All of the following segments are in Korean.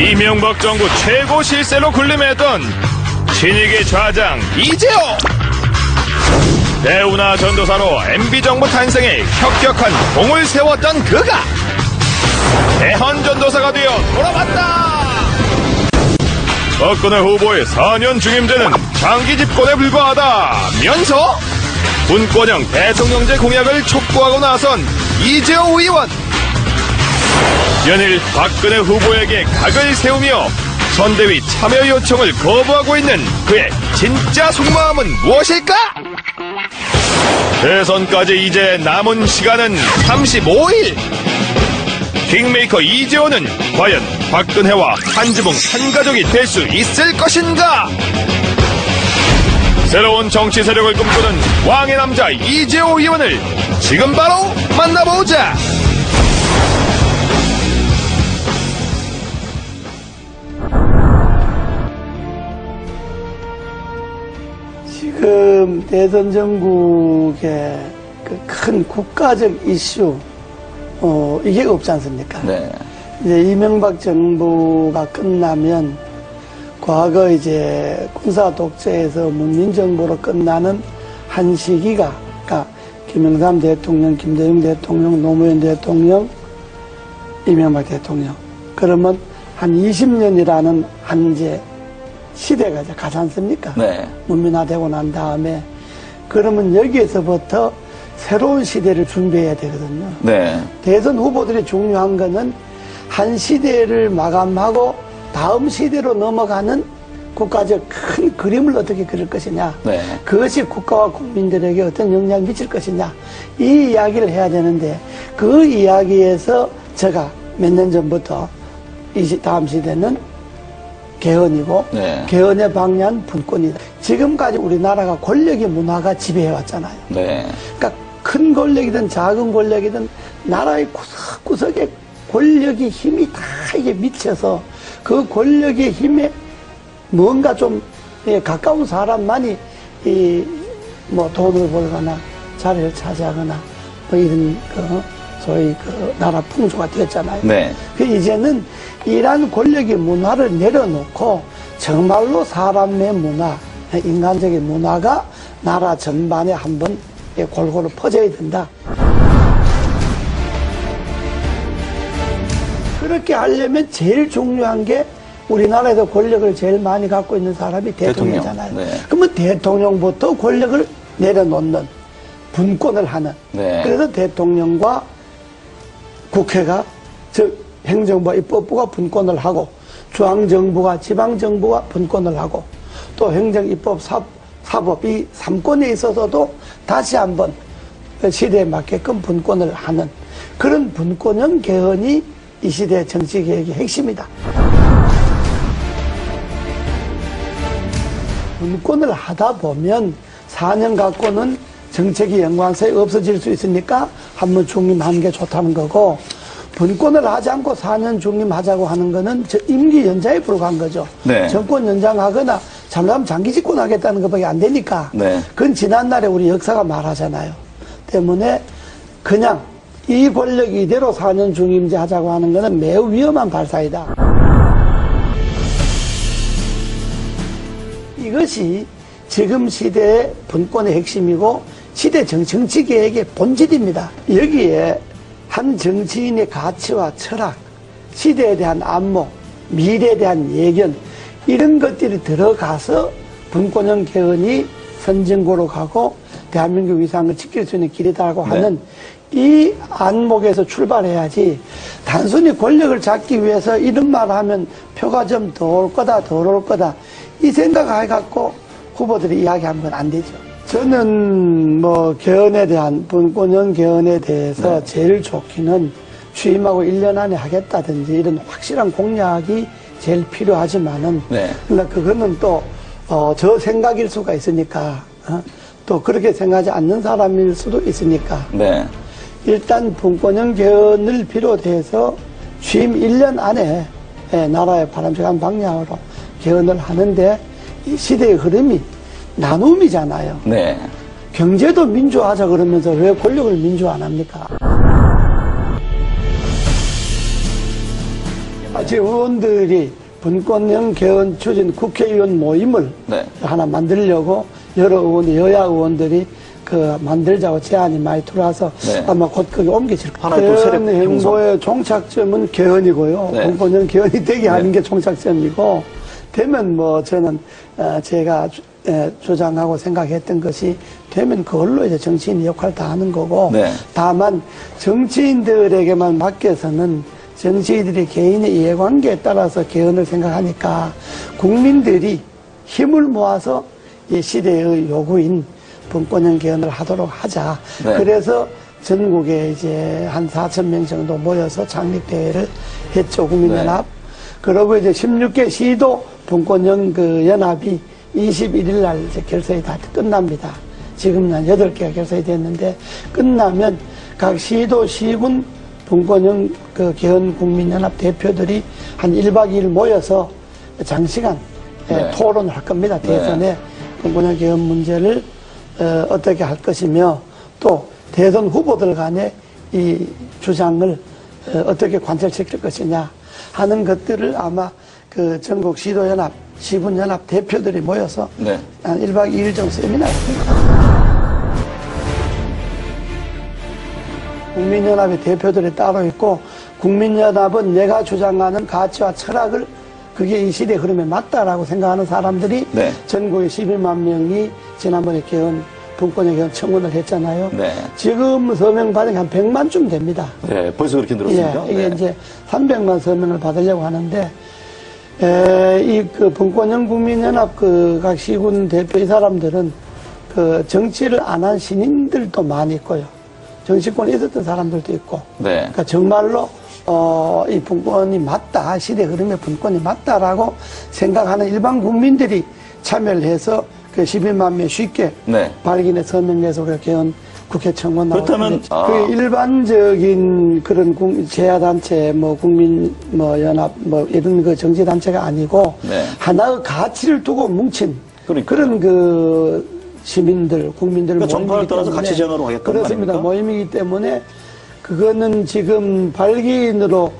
이명박 정부 최고 실세로 군림했던 신익의 좌장 이재호. 대우나 전도사로 MB정부 탄생에 혁혁한 공을 세웠던 그가 대헌전도사가 되어 돌아왔다. 박근혜 후보의 4년 중임제는 장기 집권에 불과하다면서 분권형 대통령제 공약을 촉구하고 나선 이재호 의원. 연일 박근혜 후보에게 각을 세우며 선대위 참여 요청을 거부하고 있는 그의 진짜 속마음은 무엇일까? 대선까지 이제 남은 시간은 35일. 킹메이커 이재호는 과연 박근혜와 한지붕 한가족이 될 수 있을 것인가? 새로운 정치 세력을 꿈꾸는 왕의 남자 이재호 의원을 지금 바로 만나보자. 지금 대선 전국의 그 큰 국가적 이슈, 이게 없지 않습니까? 네. 이제 이명박 정부가 끝나면 과거 이제 군사 독재에서 문민정부로 끝나는 한 시기가, 그러니까 김영삼 대통령, 김대중 대통령, 노무현 대통령, 이명박 대통령. 그러면 한 20년이라는 한 이제 시대가 이제 가지 않습니까? 네. 문민화되고 난 다음에 그러면 여기에서부터 새로운 시대를 준비해야 되거든요. 네. 대선 후보들이 중요한 거는 한 시대를 마감하고 다음 시대로 넘어가는 국가적 큰 그림을 어떻게 그릴 것이냐. 네. 그것이 국가와 국민들에게 어떤 영향을 미칠 것이냐. 이 이야기를 해야 되는데 그 이야기에서 제가 몇 년 전부터 다음 시대는 개헌이고 네. 개헌의 방향 분권이다. 지금까지 우리나라가 권력의 문화가 지배해왔잖아요. 네. 그러니까 큰 권력이든 작은 권력이든 나라의 구석구석에 권력의 힘이 다 이게 미쳐서 그 권력의 힘에 뭔가 좀 가까운 사람만이 뭐 돈을 벌거나 자리를 차지하거나 뭐 이런 소위 나라 풍조가 되었잖아요. 네. 이제는 이러한 권력의 문화를 내려놓고 정말로 사람의 문화, 인간적인 문화가 나라 전반에 한번 골고루 퍼져야 된다. 그렇게 하려면 제일 중요한 게 우리나라에서 권력을 제일 많이 갖고 있는 사람이 대통령이잖아요. 네. 그러면 대통령부터 권력을 내려놓는 분권을 하는. 네. 그래서 대통령과 국회가 즉 행정부와 입법부가 분권을 하고 중앙정부가 지방정부가 분권을 하고 또 행정, 입법, 사법 이 3권에 있어서도 다시 한번 시대에 맞게끔 분권을 하는 그런 분권형 개헌이 이 시대의 정치개혁의 핵심이다. 분권을 하다 보면 4년 갖고는 정책이 연관성이 없어질 수 있으니까 한번 중임하는 게 좋다는 거고 분권을 하지 않고 4년 중임하자고 하는 거는 임기 연장에 불과한 거죠. 네. 정권 연장하거나 잘못하면 장기 집권하겠다는 것밖에 안 되니까 네. 그건 지난날에 우리 역사가 말하잖아요. 때문에 그냥 이 권력 이대로 4년 중임제 하자고 하는 거는 매우 위험한 발상이다. 이것이 지금 시대의 분권의 핵심이고 시대 정치개혁의 본질입니다. 여기에 한 정치인의 가치와 철학, 시대에 대한 안목, 미래에 대한 예견 이런 것들이 들어가서 분권형 개헌이 선진국으로 가고 대한민국 위상을 지킬 수 있는 길이다라고 하는 이 안목에서 출발해야지 단순히 권력을 잡기 위해서 이런 말 하면 표가 좀 더 올 거다 덜 올 거다 이 생각 해갖고 후보들이 이야기하는 건 안 되죠. 저는 뭐 개헌에 대한 분권형 개헌에 대해서 제일 좋기는 취임하고 1년 안에 하겠다든지 이런 확실한 공약이 제일 필요하지만은 그러니까 그거는 또 저 생각일 수가 있으니까 또 그렇게 생각하지 않는 사람일 수도 있으니까 일단 분권형 개헌을 비롯해서 취임 1년 안에 나라의 바람직한 방향으로 개헌을 하는데 이 시대의 흐름이 나눔이잖아요. 경제도 민주화하자 그러면서 왜 권력을 민주화 안 합니까? 제 의원들이 분권형 개헌 추진 국회의원 모임을 네. 하나 만들려고 여러 의원들, 여야 의원들이 만들자고 제안이 많이 들어와서 네. 아마 곧 거기 옮겨질 거예요. 하나의 또 세력 개헌 행보의 종착점은 개헌이고요. 네. 분권형 개헌이 되게 하는 네. 게 종착점이고, 되면 저는 제가 주장하고 생각했던 것이 되면 그걸로 이제 정치인이 역할을 다 하는 거고, 네. 다만 정치인들에게만 맡겨서는 정치인들이 개인의 이해관계에 따라서 개헌을 생각하니까 국민들이 힘을 모아서 이 시대의 요구인 분권형 개헌을 하도록 하자. 네. 그래서 전국에 이제 한 4,000명 정도 모여서 창립대회를 했죠, 국민연합. 네. 그러고 이제 16개 시도 분권형 연합이 21일 날 이제 결성이 다 끝납니다. 지금은 한 8개가 결성이 됐는데, 끝나면 각 시도, 시군 분권형 개헌 국민연합 대표들이 한 1박 2일 모여서 장시간 네. 토론을 할 겁니다. 대선에 분권형 개헌 문제를 어떻게 할 것이며, 또 대선 후보들 간의 이 주장을 어떻게 관철시킬 것이냐 하는 것들을 아마 전국 시도연합, 시군연합 대표들이 모여서 네. 한 1박 2일 정도 세미나를 합니다. 국민연합의 대표들이 따로 있고, 국민연합은 내가 주장하는 가치와 철학을 그게 이 시대의 흐름에 맞다라고 생각하는 사람들이 네. 전국에 11만 명이 지난번에 분권형 개헌 청원을 했잖아요. 네. 지금 서명 받은 게 한 100만쯤 됩니다. 네, 벌써 그렇게 늘었습니다. 예, 이게 네. 이제 300만 서명을 받으려고 하는데, 분권형 국민연합 각 시군 대표 이 사람들은 정치를 안 한 신인들도 많이 있고요. 정치권에 있었던 사람들도 있고. 네. 그러니까 정말로, 이 분권이 맞다. 시대 흐름의 분권이 맞다라고 생각하는 일반 국민들이 참여를 해서 11만 명 쉽게 네. 발견해 서명해서 개헌 국회 청원 나오고. 그렇다면, 그 일반적인 그런 제야단체, 연합, 이런 정치단체가 아니고, 네. 하나의 가치를 두고 뭉친 그러니까요. 그런 시민들, 국민들 그러니까 정파를 모임이기 떠나서 때문에 가치 제안으로 하겠다는 거 그렇습니다. 아닙니까? 모임이기 때문에 그거는 지금 발기인으로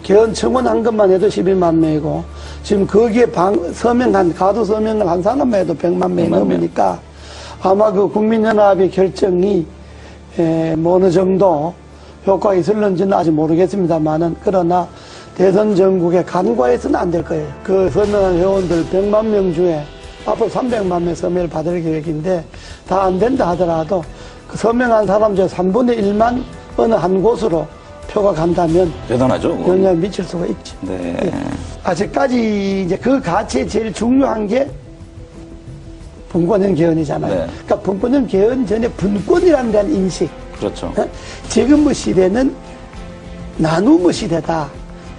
개헌 청원한 것만 해도 12만 명이고, 지금 거기에 가두 서명을 한 사람만 해도 100만 명이 100만 명. 넘으니까 아마 국민연합의 결정이 어느 정도 효과가 있을는지는 아직 모르겠습니다만은, 그러나 대선 전국에 간과해서는 안 될 거예요. 서명한 회원들 100만 명 중에 앞으로 300만 명 서명을 받을 계획인데, 다 안 된다 하더라도 서명한 사람 중 3분의 1만 어느 한 곳으로 표가 간다면 대단하죠. 그건. 영향을 미칠 수가 있죠. 네. 예. 아직까지 이제 그 가치에 제일 중요한 게 분권형 개헌이잖아요. 네. 그러니까 분권형 개헌 전에 분권이라는 데한 인식. 그렇죠. 지금의 시대는 나눔의 시대다.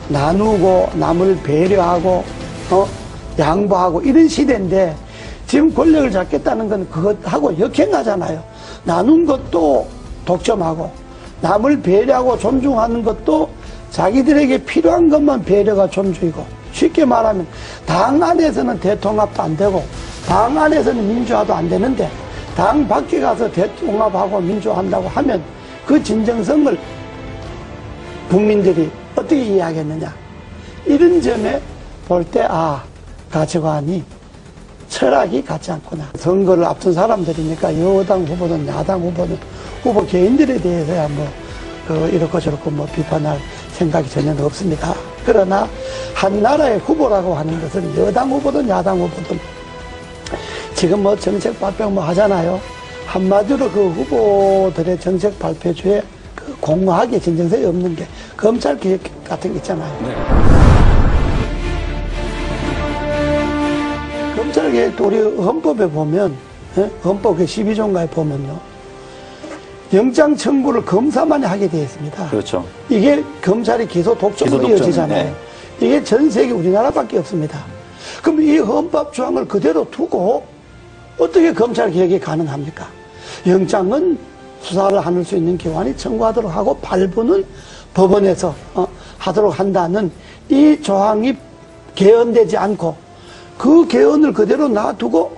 나누고 남을 배려하고 양보하고 이런 시대인데, 지금 권력을 잡겠다는 건 그것하고 역행하잖아요. 나눈 것도 독점하고 남을 배려하고 존중하는 것도 자기들에게 필요한 것만 배려가 존중이고, 쉽게 말하면 당 안에서는 대통합도 안 되고 당 안에서는 민주화도 안 되는데, 당 밖에 가서 대통합하고 민주화한다고 하면 그 진정성을 국민들이 어떻게 이해하겠느냐. 이런 점에 볼 때 가치관이, 철학이 같지 않구나. 선거를 앞둔 사람들이니까 여당 후보든 야당 후보든 후보 개인들에 대해서야 이렇고 저렇고 비판할 생각이 전혀 없습니다. 그러나 한 나라의 후보라고 하는 것은 여당 후보든 야당 후보든 지금 정책 발표 하잖아요. 한마디로 그 후보들의 정책 발표주에 공허하게 진정성이 없는 게 검찰 개혁 같은 게 있잖아요. 네. 검찰 개혁, 우리 헌법에 보면, 헌법 12조인가에 보면요, 영장 청구를 검사만이 하게 되어 있습니다. 그렇죠. 이게 검찰이 기소 독점으로 이어지잖아요. 네. 이게 전 세계 우리나라밖에 없습니다. 그럼 이 헌법 조항을 그대로 두고 어떻게 검찰 개혁이 가능합니까? 영장은 수사를 할 수 있는 기관이 청구하도록 하고 발부는 법원에서 하도록 한다는 이 조항이 개헌되지 않고 그 개헌을 그대로 놔두고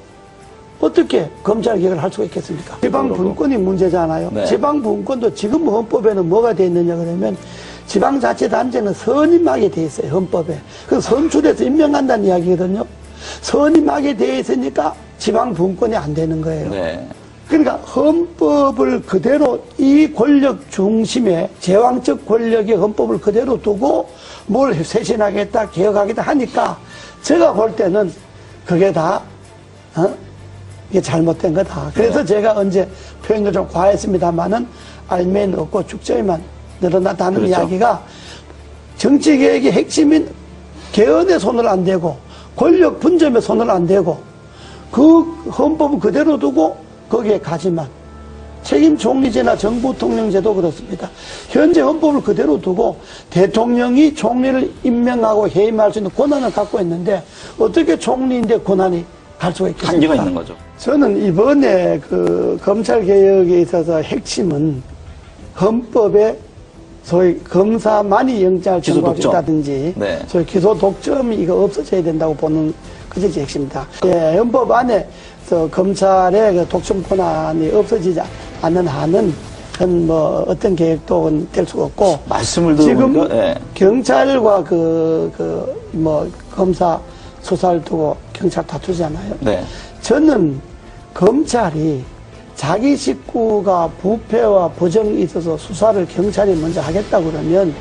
어떻게 검찰 개혁을 할 수가 있겠습니까? 지방 분권이 문제잖아요. 네. 지방 분권도 지금 헌법에는 뭐가 되어 있느냐 그러면 지방자치단체는 선임하게 돼 있어요, 헌법에. 그 선출해서 임명한다는 이야기거든요. 선임하게 돼 있으니까 지방 분권이 안 되는 거예요. 네. 그러니까 헌법을 그대로 이 권력 중심에 제왕적 권력의 헌법을 그대로 두고 뭘 쇄신하겠다, 개혁하겠다 하니까 제가 볼 때는 그게 다 이게 잘못된 거다. 그래서 제가 언제 표현을 좀 과했습니다만은 알면 없고 축제에만 늘어났다는 그렇죠. 이야기가 정치개혁의 핵심인 개헌에 손을 안 대고 권력 분점에 손을 안 대고 그 헌법을 그대로 두고 거기에 가지만 책임 총리제나 정부 통령제도 그렇습니다. 현재 헌법을 그대로 두고 대통령이 총리를 임명하고 해임할 수 있는 권한을 갖고 있는데 어떻게 총리인데 권한이 갈 수가 있겠습니까? 한계가 있는 거죠. 저는 이번에 그 검찰 개혁에 있어서 핵심은 헌법에 소위 검사만이 영장을 기소 청구할 수 독점. 있다든지 네. 소위 기소 독점이 이거 없어져야 된다고 보는 그것이 핵심이다. 예, 헌법 안에서 검찰의 그 독점 권한이 없어지지 않는 한은 그건 뭐 어떤 계획도 될 수가 없고 말씀을 지금 들어보니까 예. 경찰과 뭐 검사 수사를 두고 경찰 다투잖아요. 네. 저는 검찰이 자기 식구가 부패와 부정이 있어서 수사를 경찰이 먼저 하겠다 그러면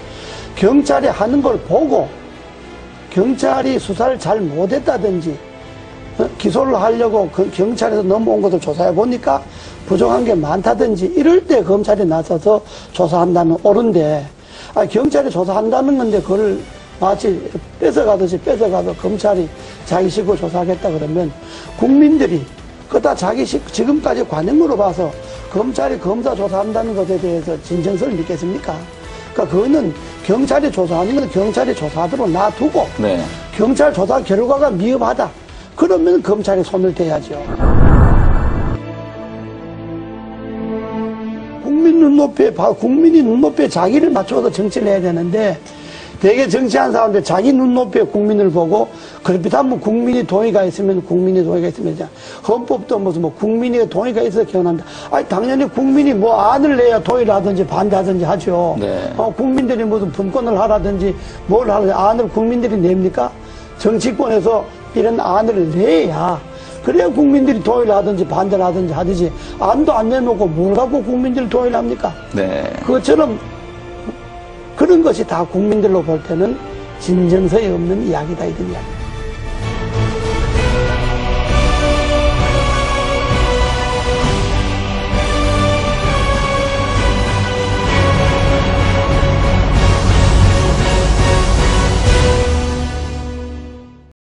경찰이 하는 걸 보고 경찰이 수사를 잘 못했다든지 기소를 하려고 경찰에서 넘어온 것을 조사해 보니까 부정한 게 많다든지 이럴 때 검찰이 나서서 조사한다면 옳은데 경찰이 조사한다는 건데 그걸 마치 뺏어가듯이 뺏어가서 검찰이 자기 식구 조사하겠다 그러면 국민들이 그다 자기 식구 지금까지 관행으로 봐서 검찰이 검사 조사한다는 것에 대해서 진정성을 믿겠습니까? 그러니까 그거는 경찰이 조사하는 건 경찰이 조사하도록 놔두고 네. 경찰 조사 결과가 미흡하다. 그러면 검찰이 손을 대야죠. 국민이 눈높이에 자기를 맞춰서 정치를 해야 되는데 되게 정치한 사람들 자기 눈높이에 국민을 보고 그렇다면 국민이 동의가 있으면 헌법도 무슨 뭐 국민의 동의가 있어서 개헌한다. 아니 당연히 국민이 뭐 안을 내야 동의를 하든지 반대하든지 하죠. 네. 국민들이 무슨 분권을 하라든지 뭘 하든지 안을 국민들이 냅니까? 정치권에서 이런 안을 내야 그래야 국민들이 동의를 하든지 반대를 하든지 하듯이 안도 안 내놓고 뭘 갖고 국민들이 동의를 합니까? 네. 그것처럼 그런 것이 다 국민들로 볼 때는 진정성이 없는 이야기다 이런 이야기.